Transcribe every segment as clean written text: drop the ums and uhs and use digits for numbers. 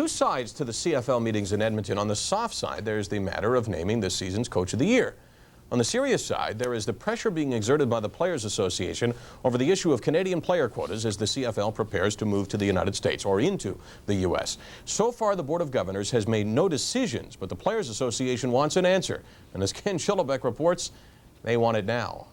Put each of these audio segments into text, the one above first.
two sides to the CFL meetings in Edmonton. On the soft side, there's the matter of naming this season's Coach of the Year. On the serious side, there is the pressure being exerted by the Players Association over the issue of Canadian player quotas as the CFL prepares to move to the United States or into the U.S. So far, the Board of Governors has made no decisions, but the Players Association wants an answer. And as Ken Schillebeck reports, they want it now.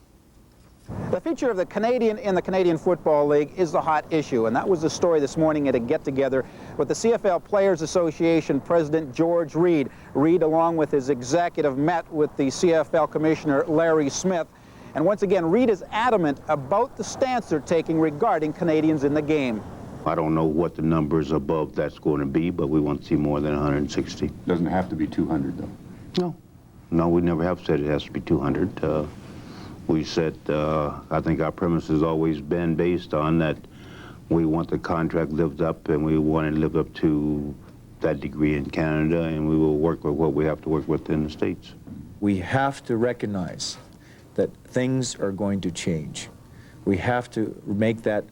The future of the Canadian in the Canadian Football League is the hot issue, and that was the story this morning at a get-together with the CFL Players Association President George Reed. Reed, along with his executive, met with the CFL Commissioner Larry Smith. And once again, Reed is adamant about the stance they're taking regarding Canadians in the game. I don't know what the numbers above that's going to be, but we want to see more than 160. Doesn't have to be 200, though. No, we never have said it has to be 200. We said, I think our premise has always been based on that we want the contract lived up, and we want to live up to that degree in Canada, and we will work with what we have to work with in the States. We have to recognize that things are going to change. We have to make that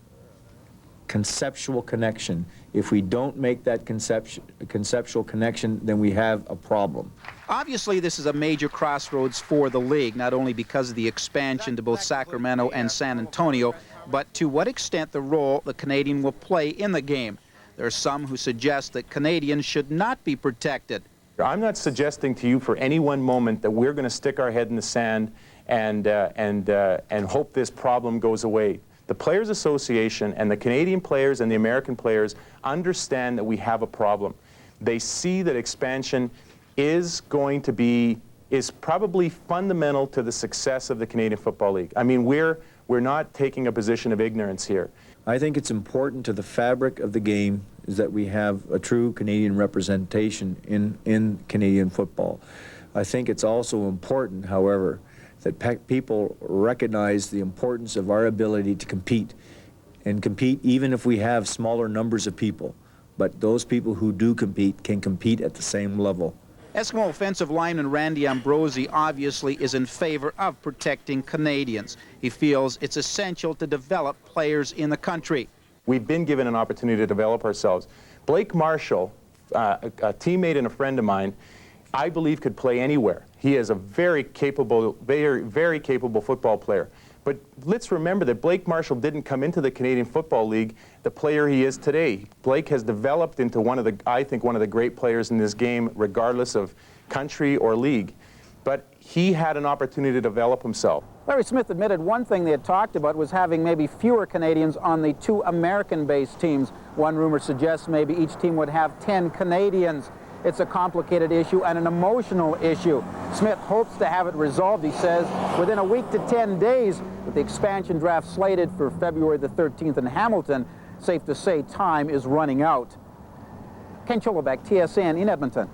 conceptual connection. If we don't make that conceptual connection, then we have a problem. Obviously, this is a major crossroads for the league, not only because of the expansion to both Sacramento and San Antonio, but to what extent the role the Canadian will play in the game. There are some who suggest that Canadians should not be protected. I'm not suggesting to you for any one moment that we're going to stick our head in the sand and hope this problem goes away. The Players Association and the Canadian players and the American players understand that we have a problem. They see that expansion is probably fundamental to the success of the Canadian Football League. I mean, we're not taking a position of ignorance here. I think it's important to the fabric of the game is that we have a true Canadian representation in Canadian football. I think it's also important, however, that people recognize the importance of our ability to compete, and compete even if we have smaller numbers of people. But those people who do compete can compete at the same level. Eskimo offensive lineman Randy Ambrosi obviously is in favor of protecting Canadians. He feels it's essential to develop players in the country. We've been given an opportunity to develop ourselves. Blake Marshall, a teammate and a friend of mine, I believe could play anywhere. He is a very capable football player. But let's remember that Blake Marshall didn't come into the Canadian Football League the player he is today. Blake has developed into I think one of the great players in this game, regardless of country or league. But he had an opportunity to develop himself. Larry Smith admitted one thing they had talked about was having maybe fewer Canadians on the two American-based teams. One rumor suggests maybe each team would have 10 Canadians. It's a complicated issue and an emotional issue. Smith hopes to have it resolved, he says, within a week to 10 days, with the expansion draft slated for February the 13th in Hamilton. Safe to say time is running out. Ken Schillebeck, TSN in Edmonton.